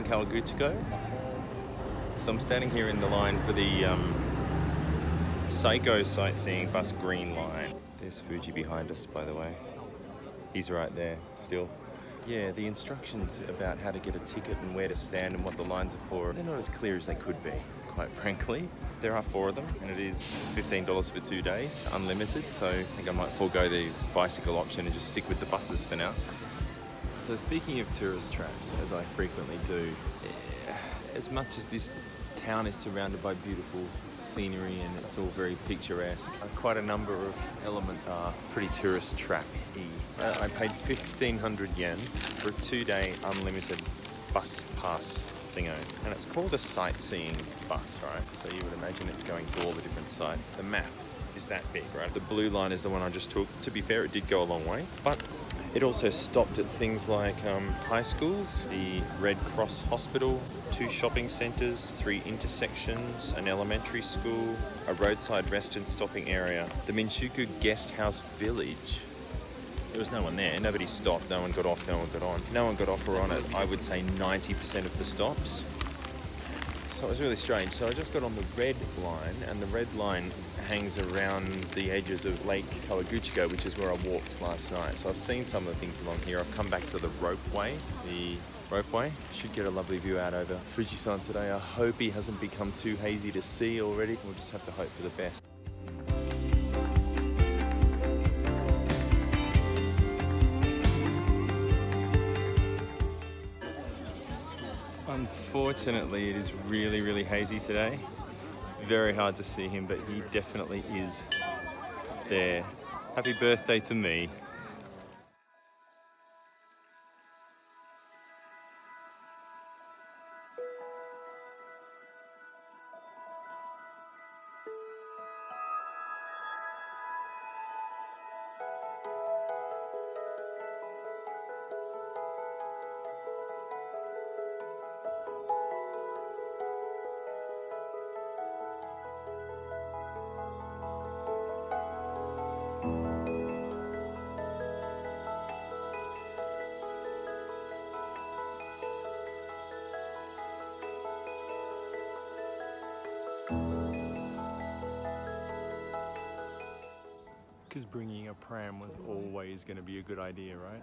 Fuji-Kawaguchiko. So I'm standing here in the line for the Seiko sightseeing bus green line. There's Fuji behind us, by the way. He's right there still. Yeah, the instructions about how to get a ticket and where to stand and what the lines are for, they're not as clear as they could be, quite frankly. There are 4 of them, and it is $15 for 2 days, unlimited, so I think I might forego the bicycle option and just stick with the buses for now. So speaking of tourist traps, as I frequently do, as much as this town is surrounded by beautiful scenery and it's all very picturesque, quite a number of elements are pretty tourist trap-y. I paid 1,500 yen for a 2-day unlimited bus pass thingo, and it's called a sightseeing bus, right? So you would imagine it's going to all the different sites. The map is that big, right? The blue line is the one I just took. To be fair, it did go a long way, but it also stopped at things like high schools, the Red Cross Hospital, 2 shopping centres, 3 intersections, an elementary school, a roadside rest and stopping area, the Minshuku Guest House Village. There was no one there, nobody stopped, no one got off, no one got on. No one got off or on at, I would say, 90% of the stops. So it was really strange. So I just got on the red line, and the red line hangs around the edges of Lake Kawaguchiko, which is where I walked last night. So I've seen some of the things along here. I've come back to the ropeway. The ropeway should get a lovely view out over Fuji-san today. I hope he hasn't become too hazy to see already. We'll just have to hope for the best. Unfortunately, it is really, really hazy today. It's very hard to see him, but he definitely is there. Happy birthday to me. Because bringing a pram was always going to be a good idea, right?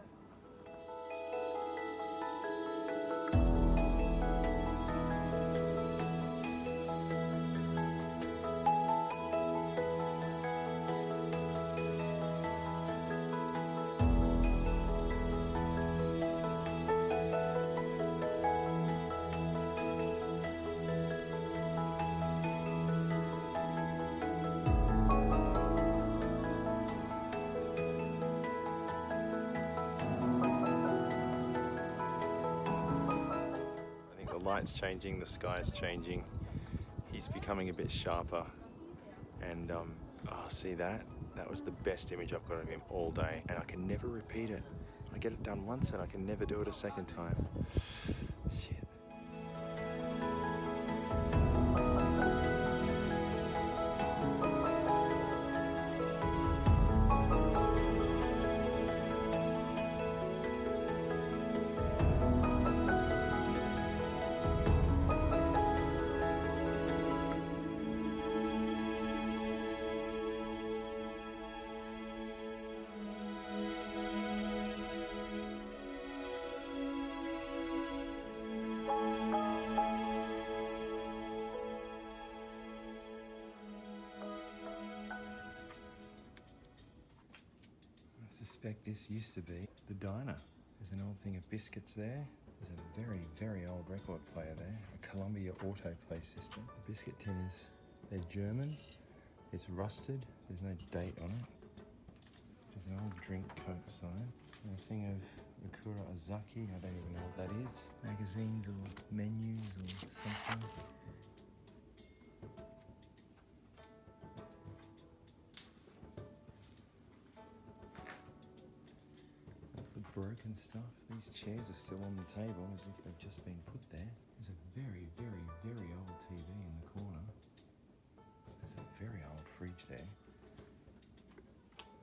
The light's changing, the sky's changing. He's becoming a bit sharper. And oh, see that? That was the best image I've got of him all day, and I can never repeat it. I get it done once and I can never do it a second time. Shit. I suspect this used to be the diner. There's an old thing of biscuits there. There's a very, very old record player there. A Columbia autoplay system. The biscuit tin is, they're German. It's rusted. There's no date on it. There's an old drink Coke sign. And a thing of Ukura Ozaki. I don't even know what that is. Magazines or menus or something. Broken stuff. These chairs are still on the table as if they've just been put there. There's a very, very, very old TV in the corner. So there's a very old fridge there.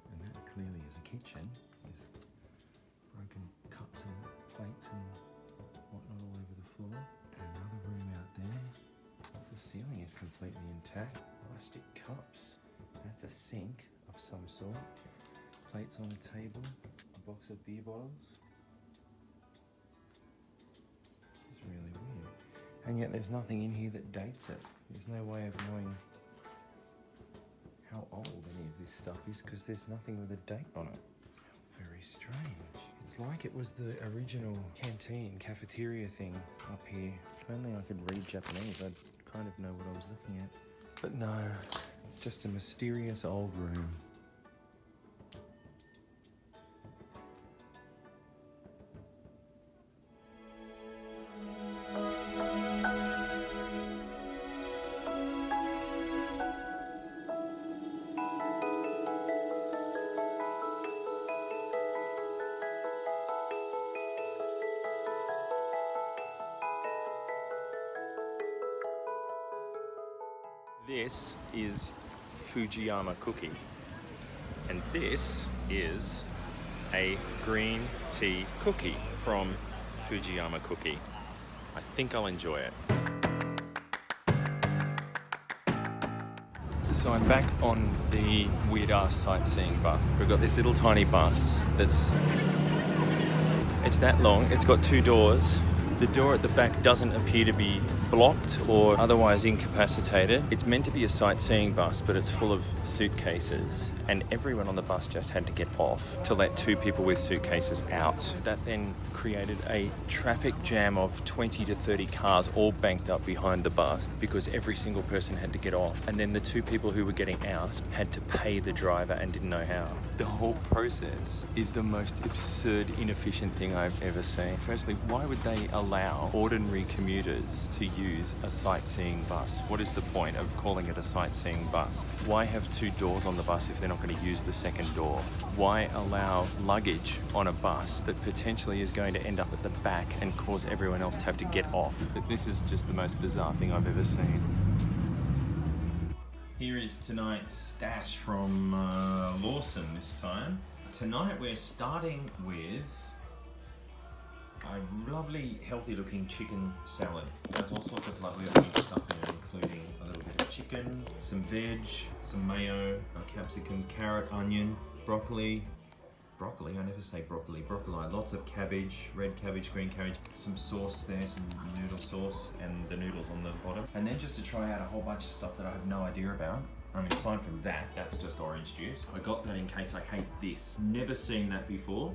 And that clearly is a kitchen. There's broken cups and plates and whatnot all over the floor. completely intact. Plastic cups. That's a sink of some sort. Plates on the table. A box of beer bottles. It's really weird. And yet there's nothing in here that dates it. There's no way of knowing how old any of this stuff is because there's nothing with a date on it. Very strange. It's like it was the original canteen, cafeteria thing up here. If only I could read Japanese, I'd kind of know what I was looking at. But no, it's just a mysterious old room. This is Fujiyama cookie, and this is a green tea cookie from Fujiyama cookie. I think I'll enjoy it. So I'm back on the weird ass sightseeing bus. We've got this little tiny bus it's that long, it's got two doors. The door at the back doesn't appear to be blocked or otherwise incapacitated. It's meant to be a sightseeing bus, but it's full of suitcases, and everyone on the bus just had to get off to let two people with suitcases out. That then created a traffic jam of 20 to 30 cars all banked up behind the bus because every single person had to get off. And then the two people who were getting out had to pay the driver and didn't know how. The whole process is the most absurd, inefficient thing I've ever seen. Firstly, why would they allow ordinary commuters to use a sightseeing bus? What is the point of calling it a sightseeing bus? Why have two doors on the bus if they're not going to use the second door? Why allow luggage on a bus that potentially is going to end up at the back and cause everyone else to have to get off? This is just the most bizarre thing I've ever seen. Here is tonight's stash from Lawson this time. Tonight we're starting with a lovely, healthy looking chicken salad. There's all sorts of lovely looking stuff in it, including a little bit of chicken, some veg, some mayo, a capsicum, carrot, onion, broccoli. Broccoli, I never say broccoli, lots of cabbage, red cabbage, green cabbage, some sauce there, some noodle sauce, and the noodles on the bottom. And then just to try out a whole bunch of stuff that I have no idea about. I mean, aside from that, that's just orange juice. I got that in case I hate this. Never seen that before.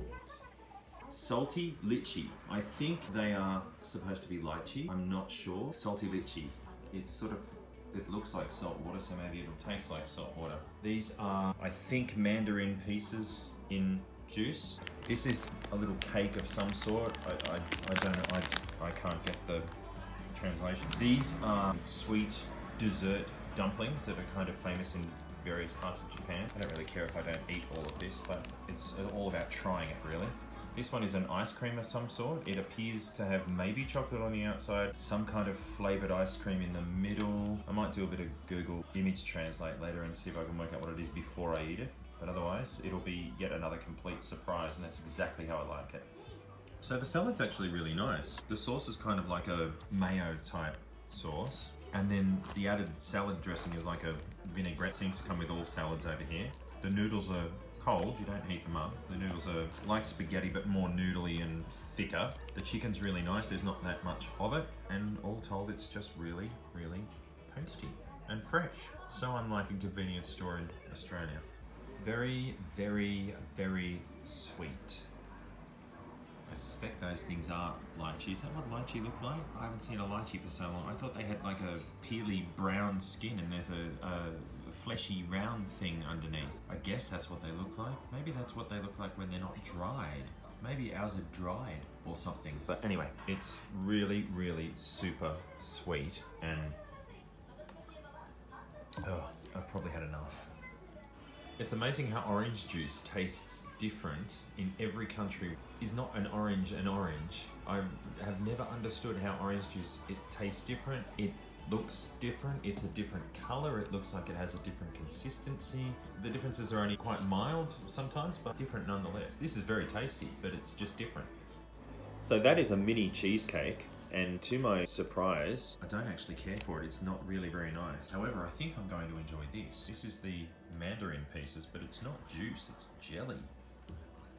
Salty lychee. I think they are supposed to be lychee. I'm not sure. Salty lychee. It's sort of, it looks like salt water, so maybe it'll taste like salt water. These are, I think, mandarin pieces in juice. This is a little cake of some sort. I don't know, I can't get the translation. These are sweet dessert dumplings that are kind of famous in various parts of Japan. I don't really care if I don't eat all of this, but it's all about trying it, really. This one is an ice cream of some sort. It appears to have maybe chocolate on the outside, some kind of flavored ice cream in the middle. I might do a bit of Google image translate later and see if I can work out what it is before I eat it. But otherwise, it'll be yet another complete surprise, and that's exactly how I like it. So the salad's actually really nice. The sauce is kind of like a mayo type sauce. And then the added salad dressing is like a vinaigrette. Seems to come with all salads over here. The noodles are cold, you don't heat them up. The noodles are like spaghetti, but more noodly and thicker. The chicken's really nice, there's not that much of it. And all told, it's just really, really tasty and fresh. So unlike a convenience store in Australia. Very, very, very sweet. I suspect those things are lychee. Is that what lychee look like? I haven't seen a lychee for so long. I thought they had like a peely brown skin and there's a fleshy round thing underneath. I guess that's what they look like. Maybe that's what they look like when they're not dried. Maybe ours are dried or something. But anyway, it's really, really super sweet and I've probably had enough. It's amazing how orange juice tastes different in every country. Is not an orange an orange? I have never understood how orange juice, it tastes different, it looks different, it's a different color, it looks like it has a different consistency. The differences are only quite mild sometimes, but different nonetheless. This is very tasty, but it's just different. So that is a mini cheesecake, And to my surprise, I don't actually care for it. It's not really very nice. However, I think I'm going to enjoy this. This is the mandarin pieces, but it's not juice, it's jelly.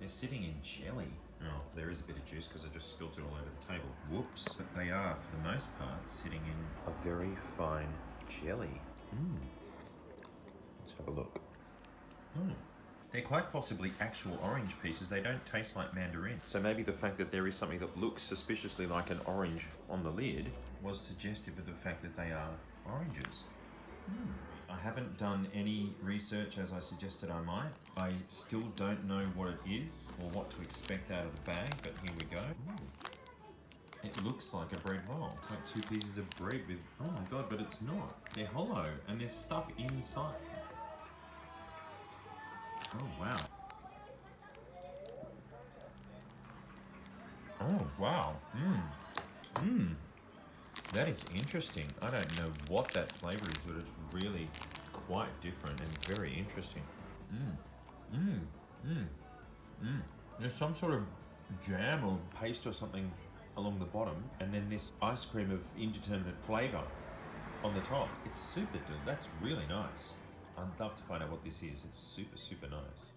They're sitting in jelly. Oh, there is a bit of juice because I just spilt it all over the table. Whoops. But they are, for the most part, sitting in a very fine jelly. Let's have a look. They're quite possibly actual orange pieces. They don't taste like mandarin. So maybe the fact that there is something that looks suspiciously like an orange on the lid was suggestive of the fact that they are oranges. I haven't done any research as I suggested I might. I still don't know what it is or what to expect out of the bag, but here we go. It looks like a bread roll. It's like two pieces of bread with, oh my god, but it's not. They're hollow and there's stuff inside. Oh wow. Oh wow. That is interesting. I don't know what that flavour is, but it's really quite different and very interesting. There's some sort of jam or paste or something along the bottom, and then this ice cream of indeterminate flavour on the top. It's super good. That's really nice. I'd love to find out what this is. It's super, super nice.